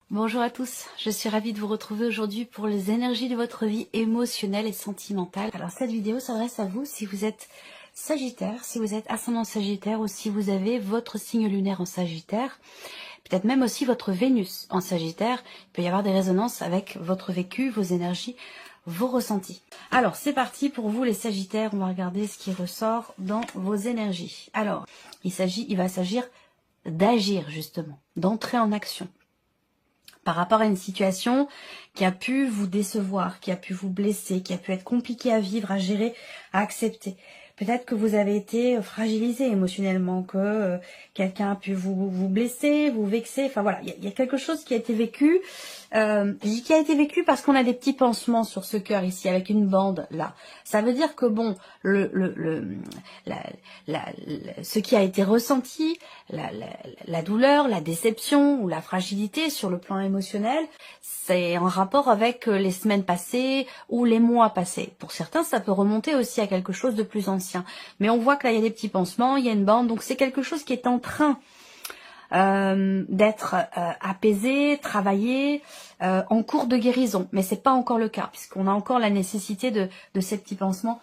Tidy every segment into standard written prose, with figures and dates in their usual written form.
Bonjour à tous, je suis ravie de vous retrouver aujourd'hui pour les énergies de votre vie émotionnelle et sentimentale. Alors cette vidéo s'adresse à vous si vous êtes Sagittaire, si vous êtes ascendant Sagittaire ou si vous avez votre signe lunaire en Sagittaire, peut-être même aussi votre Vénus en Sagittaire. Il peut y avoir des résonances avec votre vécu, vos énergies, vos ressentis. Alors c'est parti pour vous les Sagittaires, on va regarder ce qui ressort dans vos énergies. Alors il va s'agir d'agir justement, d'entrer en action par rapport à une situation qui a pu vous décevoir, qui a pu vous blesser, qui a pu être compliquée à vivre, à gérer, à accepter. Peut-être que vous avez été fragilisé émotionnellement, que quelqu'un a pu vous blesser, vous vexer. Enfin voilà, il y a quelque chose qui a été vécu. Je dis qui a été vécu parce qu'on a des petits pansements sur ce cœur ici, avec une bande là. Ça veut dire que bon, ce qui a été ressenti, la douleur, la déception ou la fragilité sur le plan émotionnel, c'est en rapport avec les semaines passées ou les mois passés. Pour certains, ça peut remonter aussi à quelque chose de plus ancien. Mais on voit que là, il y a des petits pansements, il y a une bande, donc c'est quelque chose qui est en train d'être apaisé, travaillé, en cours de guérison. Mais c'est pas encore le cas, puisqu'on a encore la nécessité de ces petits pansements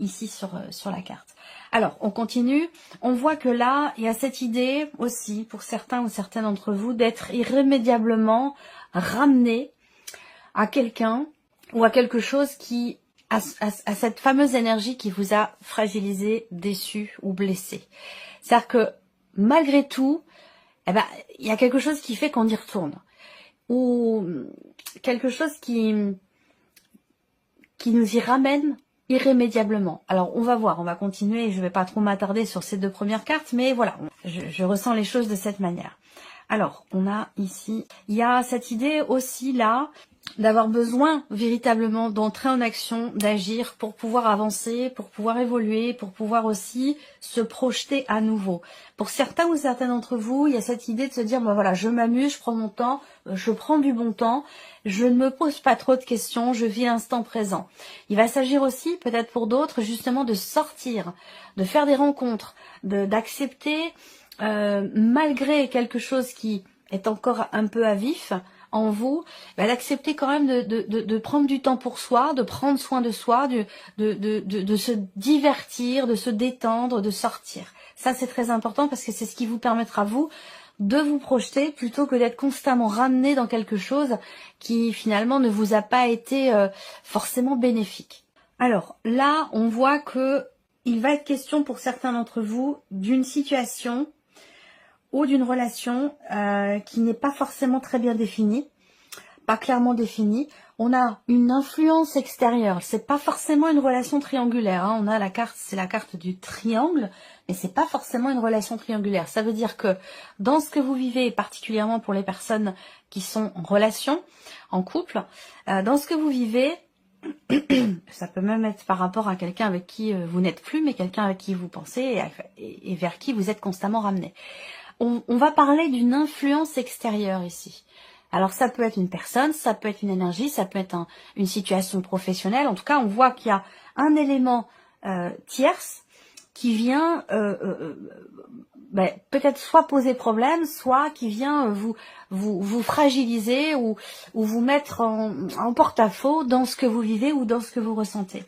ici sur la carte. Alors, on continue. On voit que là, il y a cette idée aussi, pour certains ou certaines d'entre vous, d'être irrémédiablement ramené à quelqu'un ou à quelque chose qui à cette fameuse énergie qui vous a fragilisé, déçu ou blessé. C'est-à-dire que malgré tout, eh ben, il y a quelque chose qui fait qu'on y retourne. Ou quelque chose qui nous y ramène irrémédiablement. Alors, on va voir, on va continuer, je ne vais pas trop m'attarder sur ces deux premières cartes, mais voilà, je ressens les choses de cette manière. Alors, on a ici, il y a cette idée aussi là, d'avoir besoin véritablement d'entrer en action, d'agir pour pouvoir avancer, pour pouvoir évoluer, pour pouvoir aussi se projeter à nouveau. Pour certains ou certaines d'entre vous, il y a cette idée de se dire, ben voilà, je m'amuse, je prends mon temps, je prends du bon temps, je ne me pose pas trop de questions, je vis l'instant présent. Il va s'agir aussi, peut-être pour d'autres, justement de sortir, de faire des rencontres, d'accepter, malgré quelque chose qui est encore un peu à vif, en vous, d'accepter quand même de prendre du temps pour soi, de prendre soin de soi, de se divertir, de se détendre, de sortir. Ça, c'est très important parce que c'est ce qui vous permettra, vous, de vous projeter plutôt que d'être constamment ramené dans quelque chose qui, finalement, ne vous a pas été forcément bénéfique. Alors, là, on voit que il va être question pour certains d'entre vous d'une situation ou d'une relation qui n'est pas forcément très bien définie, pas clairement définie. On a une influence extérieure, c'est pas forcément une relation triangulaire, hein. On a la carte, c'est la carte du triangle, mais c'est pas forcément une relation triangulaire. Ça veut dire que dans ce que vous vivez, particulièrement pour les personnes qui sont en relation, en couple, dans ce que vous vivez, ça peut même être par rapport à quelqu'un avec qui vous n'êtes plus, mais quelqu'un avec qui vous pensez et vers qui vous êtes constamment ramené. On va parler d'une influence extérieure ici. Alors ça peut être une personne, ça peut être une énergie, ça peut être une situation professionnelle. En tout cas, on voit qu'il y a un élément tierce qui vient peut-être soit poser problème, soit qui vient vous fragiliser ou vous mettre en porte-à-faux dans ce que vous vivez ou dans ce que vous ressentez.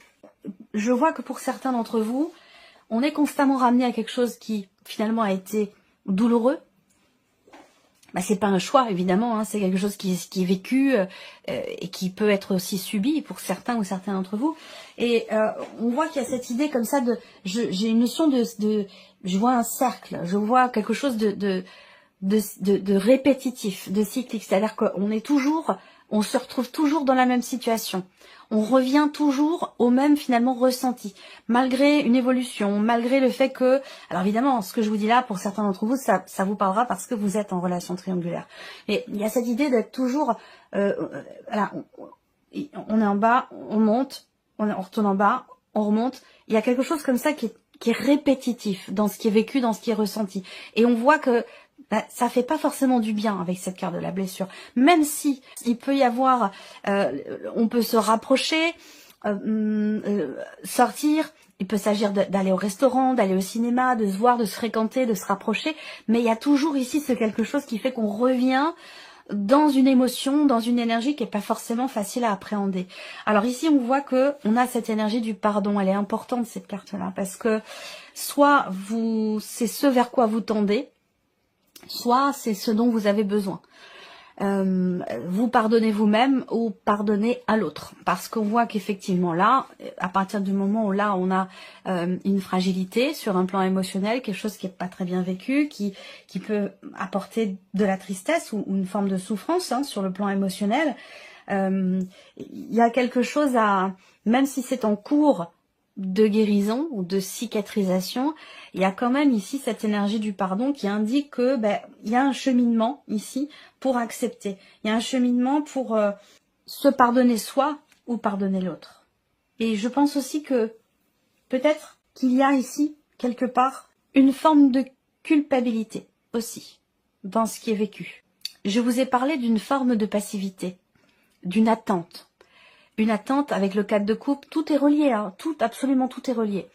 Je vois que pour certains d'entre vous, on est constamment ramené à quelque chose qui finalement a été douloureux. C'est pas un choix évidemment, hein, c'est quelque chose qui est vécu et qui peut être aussi subi pour certains ou certains d'entre vous. Et on voit qu'il y a cette idée comme ça j'ai une notion de je vois un cercle, je vois quelque chose de répétitif, de cyclique, c'est-à-dire on se retrouve toujours dans la même situation. On revient toujours au même finalement ressenti, malgré une évolution, malgré le fait que, alors évidemment, ce que je vous dis là, pour certains d'entre vous, ça vous parlera parce que vous êtes en relation triangulaire. Mais il y a cette idée d'être toujours, voilà, on est en bas, on monte, on retourne en bas, on remonte. Il y a quelque chose comme ça qui est répétitif dans ce qui est vécu, dans ce qui est ressenti. Et on voit que ça fait pas forcément du bien avec cette carte de la blessure. Même si il peut y avoir, on peut se rapprocher, sortir. Il peut s'agir d'aller au restaurant, d'aller au cinéma, de se voir, de se fréquenter, de se rapprocher. Mais il y a toujours ici ce quelque chose qui fait qu'on revient dans une émotion, dans une énergie qui est pas forcément facile à appréhender. Alors ici, on voit que on a cette énergie du pardon. Elle est importante, cette carte-là, parce que soit c'est ce vers quoi vous tendez, soit c'est ce dont vous avez besoin. Vous pardonnez vous-même ou pardonnez à l'autre, parce qu'on voit qu'effectivement là, à partir du moment où là on a une fragilité sur un plan émotionnel, quelque chose qui est pas très bien vécu, qui peut apporter de la tristesse ou une forme de souffrance sur le plan émotionnel, il y a quelque chose à, même si c'est en cours de guérison ou de cicatrisation, il y a quand même ici cette énergie du pardon qui indique que il y a un cheminement ici pour accepter. Il y a un cheminement pour se pardonner soi ou pardonner l'autre. Et je pense aussi que peut-être qu'il y a ici quelque part une forme de culpabilité aussi dans ce qui est vécu. Je vous ai parlé d'une forme de passivité, d'une attente. Une attente avec le cadre de couple, tout est relié, absolument tout est relié.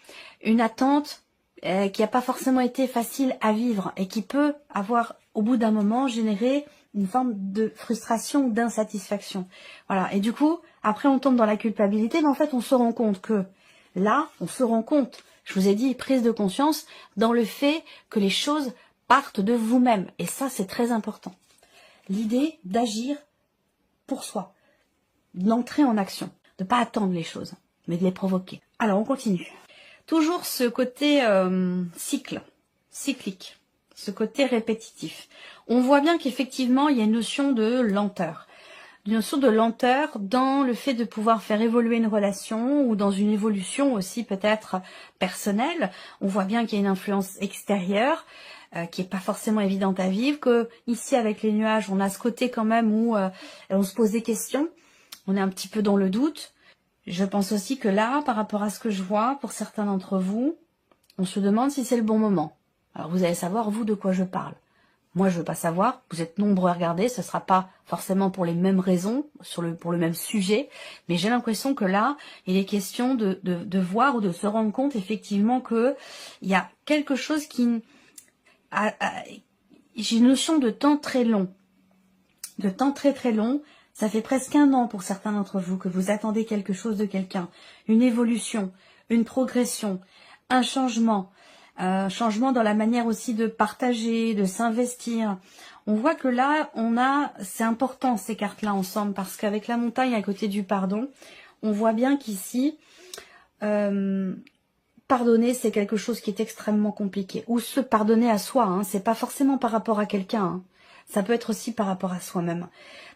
Une attente qui n'a pas forcément été facile à vivre et qui peut avoir, au bout d'un moment, généré une forme de frustration ou d'insatisfaction. Voilà. Et du coup, après on tombe dans la culpabilité, mais en fait on se rend compte que là, on se rend compte, je vous ai dit, prise de conscience dans le fait que les choses partent de vous-même. Et ça, c'est très important. L'idée d'agir pour soi, d'entrer en action, de ne pas attendre les choses, mais de les provoquer. Alors, on continue. Toujours ce côté cyclique, ce côté répétitif. On voit bien qu'effectivement, il y a une notion de lenteur. Une notion de lenteur dans le fait de pouvoir faire évoluer une relation ou dans une évolution aussi peut-être personnelle. On voit bien qu'il y a une influence extérieure qui est pas forcément évidente à vivre, que ici avec les nuages, on a ce côté quand même où on se pose des questions. On est un petit peu dans le doute. Je pense aussi que là, par rapport à ce que je vois, pour certains d'entre vous, on se demande si c'est le bon moment. Alors vous allez savoir, vous, de quoi je parle. Moi, je veux pas savoir. Vous êtes nombreux à regarder. Ce sera pas forcément pour les mêmes raisons, pour le même sujet. Mais j'ai l'impression que là, il est question de voir ou de se rendre compte effectivement que il y a quelque chose qui... J'ai une notion de temps très long. De temps très très long. Ça fait presque 1 an pour certains d'entre vous que vous attendez quelque chose de quelqu'un. Une évolution, une progression, un changement dans la manière aussi de partager, de s'investir. On voit que là, c'est important ces cartes-là ensemble, parce qu'avec la montagne à côté du pardon, on voit bien qu'ici, pardonner, c'est quelque chose qui est extrêmement compliqué. Ou se pardonner à soi, c'est pas forcément par rapport à quelqu'un, ça peut être aussi par rapport à soi-même.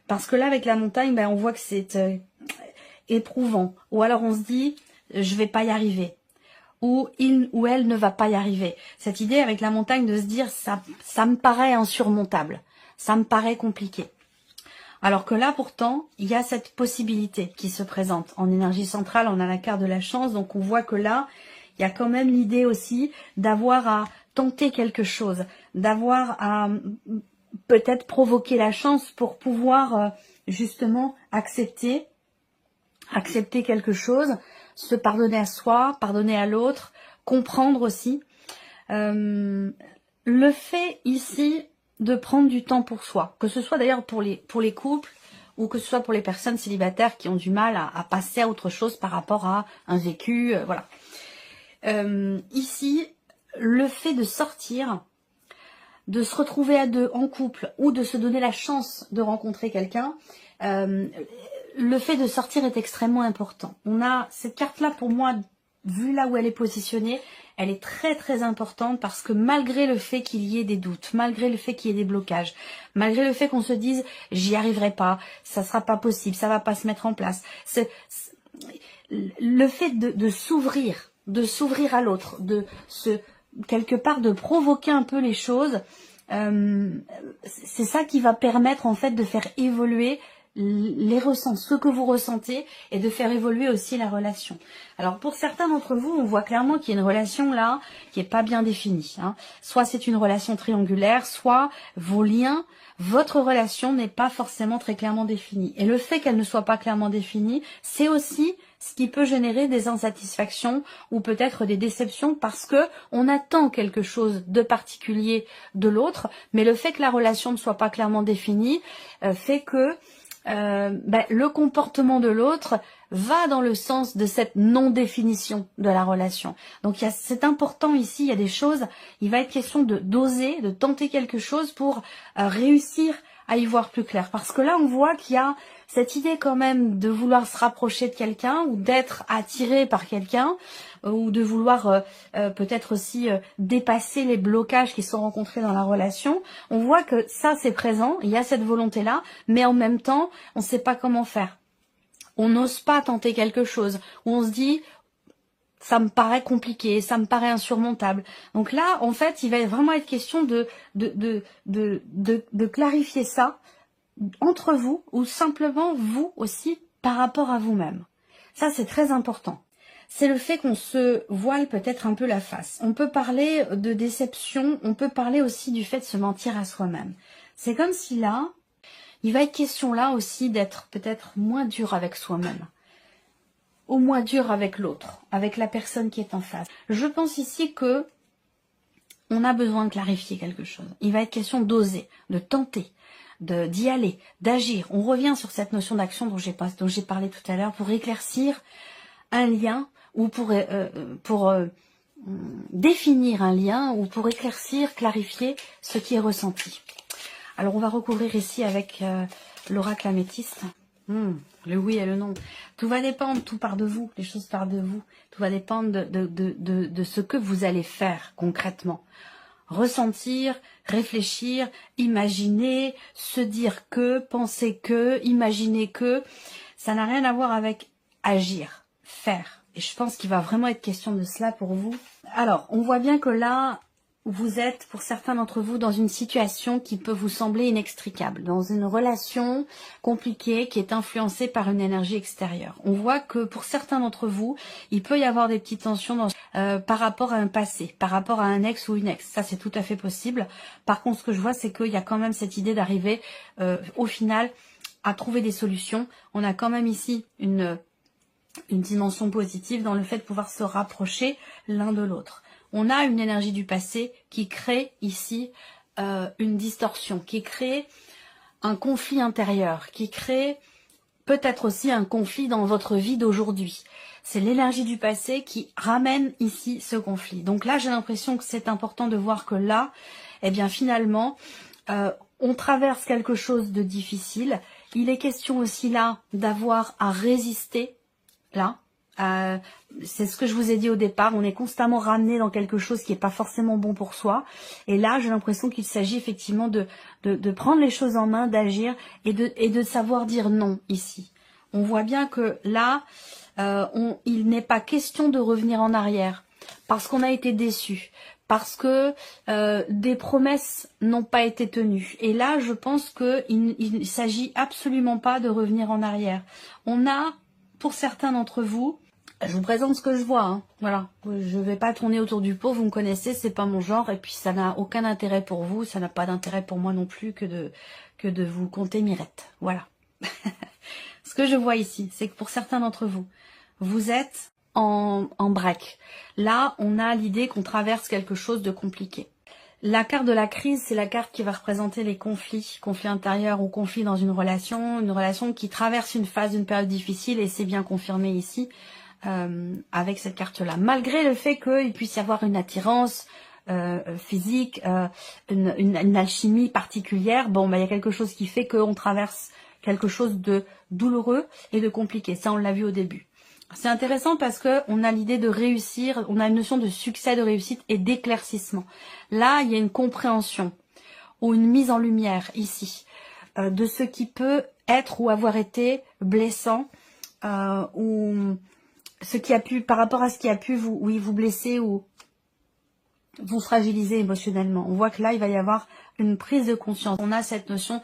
Parce que là, avec la montagne, on voit que c'est éprouvant. Ou alors on se dit, je vais pas y arriver. Ou il ou elle ne va pas y arriver. Cette idée avec la montagne de se dire, ça me paraît insurmontable. Ça me paraît compliqué. Alors que là, pourtant, il y a cette possibilité qui se présente. En énergie centrale, on a la carte de la chance. Donc on voit que là, il y a quand même l'idée aussi d'avoir à tenter quelque chose. D'avoir à... peut-être provoquer la chance pour pouvoir justement accepter quelque chose, se pardonner à soi, pardonner à l'autre, comprendre aussi. Le fait ici de prendre du temps pour soi, que ce soit d'ailleurs pour les couples ou que ce soit pour les personnes célibataires qui ont du mal à passer à autre chose par rapport à un vécu, voilà. Ici, le fait de sortir, de se retrouver à deux en couple ou de se donner la chance de rencontrer quelqu'un, le fait de sortir est extrêmement important. On a cette carte-là, pour moi, vue là où elle est positionnée, elle est très très importante parce que malgré le fait qu'il y ait des doutes, malgré le fait qu'il y ait des blocages, malgré le fait qu'on se dise j'y arriverai pas, ça sera pas possible, ça va pas se mettre en place, le fait de s'ouvrir à l'autre, quelque part de provoquer un peu les choses, c'est ça qui va permettre en fait de faire évoluer ce que vous ressentez et de faire évoluer aussi la relation. Alors pour certains d'entre vous, on voit clairement qu'il y a une relation là qui est pas bien définie. Soit c'est une relation triangulaire, soit vos liens, votre relation n'est pas forcément très clairement définie. Et le fait qu'elle ne soit pas clairement définie, c'est aussi ce qui peut générer des insatisfactions ou peut-être des déceptions parce que on attend quelque chose de particulier de l'autre, mais le fait que la relation ne soit pas clairement définie fait que le comportement de l'autre va dans le sens de cette non-définition de la relation. Donc c'est important ici, il y a des choses, il va être question de d'oser, de tenter quelque chose pour réussir à y voir plus clair. Parce que là, on voit qu'il y a cette idée quand même de vouloir se rapprocher de quelqu'un ou d'être attiré par quelqu'un ou de vouloir peut-être aussi dépasser les blocages qui sont rencontrés dans la relation. On voit que ça, c'est présent, il y a cette volonté-là, mais en même temps, on ne sait pas comment faire. On n'ose pas tenter quelque chose, ou on se dit ça me paraît compliqué, ça me paraît insurmontable. Donc là, en fait, il va vraiment être question de clarifier ça entre vous, ou simplement vous aussi par rapport à vous-même. Ça, c'est très important. C'est le fait qu'on se voile peut-être un peu la face. On peut parler de déception, on peut parler aussi du fait de se mentir à soi-même. C'est comme si là, il va être question là aussi d'être peut-être moins dur avec soi-même, ou moins dur avec l'autre, avec la personne qui est en face. Je pense ici que on a besoin de clarifier quelque chose. Il va être question d'oser, de tenter, d'y aller, d'agir. On revient sur cette notion d'action dont j'ai parlé tout à l'heure pour éclaircir un lien ou pour définir un lien ou pour éclaircir, clarifier ce qui est ressenti. Alors, on va recouvrir ici avec l'oracle améthyste. Le oui et le non. Tout va dépendre, tout part de vous, les choses partent de vous. Tout va dépendre de ce que vous allez faire concrètement. Ressentir, réfléchir, imaginer, se dire que, penser que, imaginer que, ça n'a rien à voir avec agir, faire. Et je pense qu'il va vraiment être question de cela pour vous. Alors, on voit bien que là, vous êtes, pour certains d'entre vous, dans une situation qui peut vous sembler inextricable, dans une relation compliquée qui est influencée par une énergie extérieure. On voit que pour certains d'entre vous, il peut y avoir des petites tensions par rapport à un passé, par rapport à un ex ou une ex. Ça, c'est tout à fait possible. Par contre, ce que je vois, c'est qu'il y a quand même cette idée d'arriver, au final, à trouver des solutions. On a quand même ici une dimension positive dans le fait de pouvoir se rapprocher l'un de l'autre. On a une énergie du passé qui crée ici une distorsion, qui crée un conflit intérieur, qui crée peut-être aussi un conflit dans votre vie d'aujourd'hui. C'est l'énergie du passé qui ramène ici ce conflit. Donc là, j'ai l'impression que c'est important de voir que là, eh bien finalement, on traverse quelque chose de difficile. Il est question aussi là d'avoir à résister, là. C'est ce que je vous ai dit au départ, on est constamment ramené dans quelque chose qui n'est pas forcément bon pour soi. Et là, j'ai l'impression qu'il s'agit effectivement de prendre les choses en main, d'agir et de savoir dire non ici. On voit bien que là, il n'est pas question de revenir en arrière parce qu'on a été déçu, parce que des promesses n'ont pas été tenues. Et là, je pense qu'il ne s'agit absolument pas de revenir en arrière. On a, pour certains d'entre vous, je vous présente ce que je vois, hein. Voilà. Je vais pas tourner autour du pot, vous me connaissez, c'est pas mon genre, et puis ça n'a aucun intérêt pour vous, ça n'a pas d'intérêt pour moi non plus que de vous compter mirette. Voilà. Ce que je vois ici, c'est que pour certains d'entre vous, vous êtes en break. Là, on a l'idée qu'on traverse quelque chose de compliqué. La carte de la crise, c'est la carte qui va représenter les conflits intérieurs ou conflits dans une relation qui traverse une phase, une période difficile, et c'est bien confirmé ici. Avec cette carte-là, malgré le fait qu'il puisse y avoir une attirance physique, une alchimie particulière, bon, il y a quelque chose qui fait qu'on traverse quelque chose de douloureux et de compliqué. Ça, on l'a vu au début. C'est intéressant parce que on a l'idée de réussir, on a une notion de succès, de réussite et d'éclaircissement. Là, il y a une compréhension ou une mise en lumière ici de ce qui peut être ou avoir été blessant ou ce qui a pu, par rapport à ce qui a pu vous blesser ou vous fragiliser émotionnellement. On voit que là, il va y avoir une prise de conscience. On a cette notion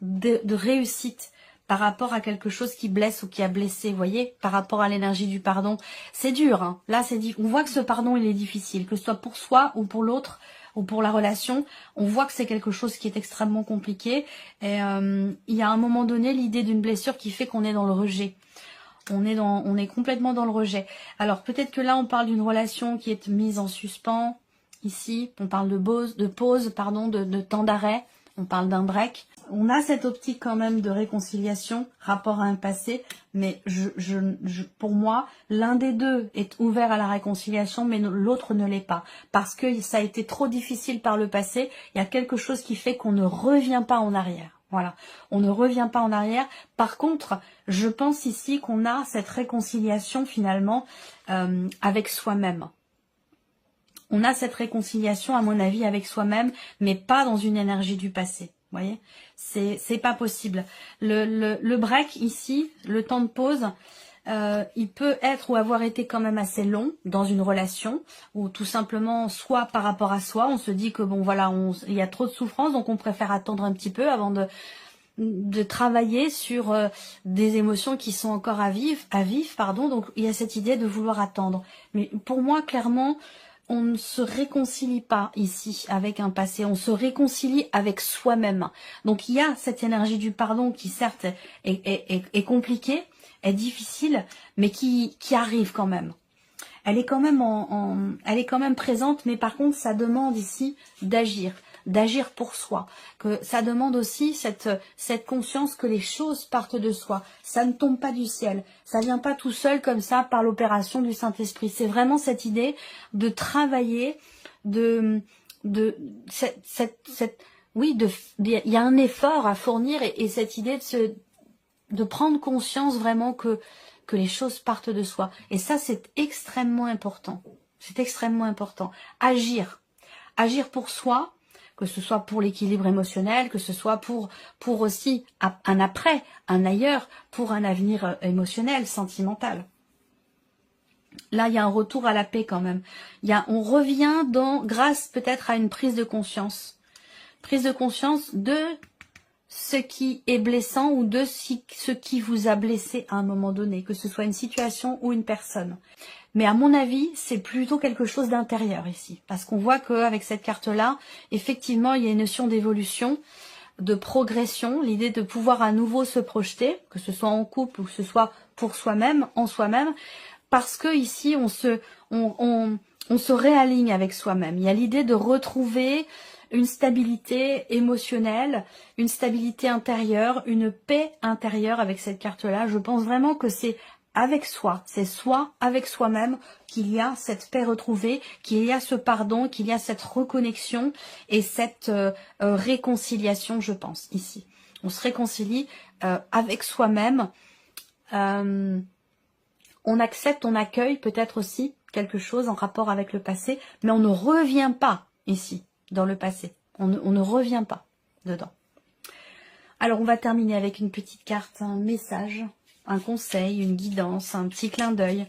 de réussite par rapport à quelque chose qui blesse ou qui a blessé, vous voyez, par rapport à l'énergie du pardon. C'est dur, hein. Là, on voit que ce pardon, il est difficile, que ce soit pour soi ou pour l'autre, ou pour la relation. On voit que c'est quelque chose qui est extrêmement compliqué. Et il y a à un moment donné l'idée d'une blessure qui fait qu'on est dans le rejet. On est complètement dans le rejet. Alors peut-être que là on parle d'une relation qui est mise en suspens. Ici, on parle de pause, pardon, de temps d'arrêt. On parle d'un break. On a cette optique quand même de réconciliation, rapport à un passé, mais pour moi, l'un des deux est ouvert à la réconciliation, mais l'autre ne l'est pas. Parce que ça a été trop difficile par le passé, il y a quelque chose qui fait qu'on ne revient pas en arrière. Voilà, on ne revient pas en arrière. Par contre, je pense ici qu'on a cette réconciliation finalement avec soi-même. On a cette réconciliation, à mon avis, avec soi-même, mais pas dans une énergie du passé. Vous voyez, c'est pas possible. Le break ici, le temps de pause, il peut être ou avoir été quand même assez long dans une relation, ou tout simplement soit par rapport à soi, on se dit que bon voilà, il y a trop de souffrance, donc on préfère attendre un petit peu avant de travailler sur des émotions qui sont encore à vivre, pardon. Donc il y a cette idée de vouloir attendre. Mais pour moi, clairement, on ne se réconcilie pas ici avec un passé, on se réconcilie avec soi-même. Donc il y a cette énergie du pardon qui certes est compliquée, est difficile, mais qui arrive quand même. Elle est quand même elle est quand même présente, mais par contre ça demande ici d'agir pour soi, que ça demande aussi cette conscience que les choses partent de soi, ça ne tombe pas du ciel, ça vient pas tout seul comme ça par l'opération du Saint-Esprit. C'est vraiment cette idée de travailler, il y a un effort à fournir et cette idée de prendre conscience vraiment que les choses partent de soi. Et ça, c'est extrêmement important. C'est extrêmement important. Agir pour soi, que ce soit pour l'équilibre émotionnel, que ce soit pour aussi un après, un ailleurs, pour un avenir émotionnel, sentimental. Là, il y a un retour à la paix quand même. On revient grâce peut-être à une prise de conscience. Prise de conscience de ce qui est blessant ou de ce qui vous a blessé à un moment donné, que ce soit une situation ou une personne. Mais à mon avis, c'est plutôt quelque chose d'intérieur ici. Parce qu'on voit qu'avec cette carte-là, effectivement, il y a une notion d'évolution, de progression, l'idée de pouvoir à nouveau se projeter, que ce soit en couple ou que ce soit pour soi-même, en soi-même, parce que ici, on se réaligne avec soi-même. Il y a l'idée de retrouver une stabilité émotionnelle, une stabilité intérieure, une paix intérieure avec cette carte-là. Je pense vraiment que c'est avec soi, c'est soi avec soi-même qu'il y a cette paix retrouvée, qu'il y a ce pardon, qu'il y a cette reconnexion et cette réconciliation, je pense, ici. On se réconcilie avec soi-même. On accepte, on accueille peut-être aussi quelque chose en rapport avec le passé, mais on ne revient pas ici, dans le passé. On ne revient pas dedans. Alors, on va terminer avec une petite carte, un message, un conseil, une guidance, un petit clin d'œil,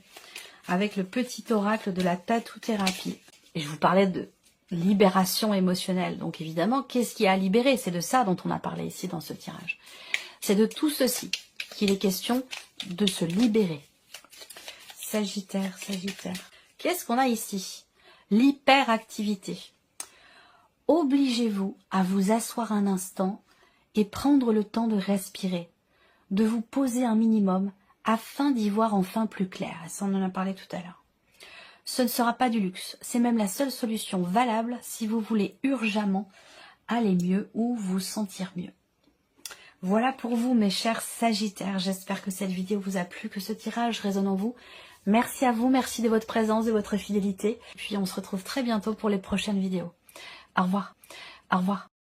avec le petit oracle de la tatou-thérapie. Et je vous parlais de libération émotionnelle. Donc, évidemment, qu'est-ce qu'il y a à libérer? C'est de ça dont on a parlé ici dans ce tirage. C'est de tout ceci qu'il est question de se libérer. Sagittaire, Sagittaire. Qu'est-ce qu'on a ici? L'hyperactivité. Obligez-vous à vous asseoir un instant et prendre le temps de respirer, de vous poser un minimum afin d'y voir enfin plus clair. Ça, on en a parlé tout à l'heure. Ce ne sera pas du luxe, c'est même la seule solution valable si vous voulez urgemment aller mieux ou vous sentir mieux. Voilà pour vous, mes chers Sagittaires. J'espère que cette vidéo vous a plu, que ce tirage résonne en vous. Merci à vous, merci de votre présence, de votre fidélité. Puis on se retrouve très bientôt pour les prochaines vidéos. Au revoir. Au revoir.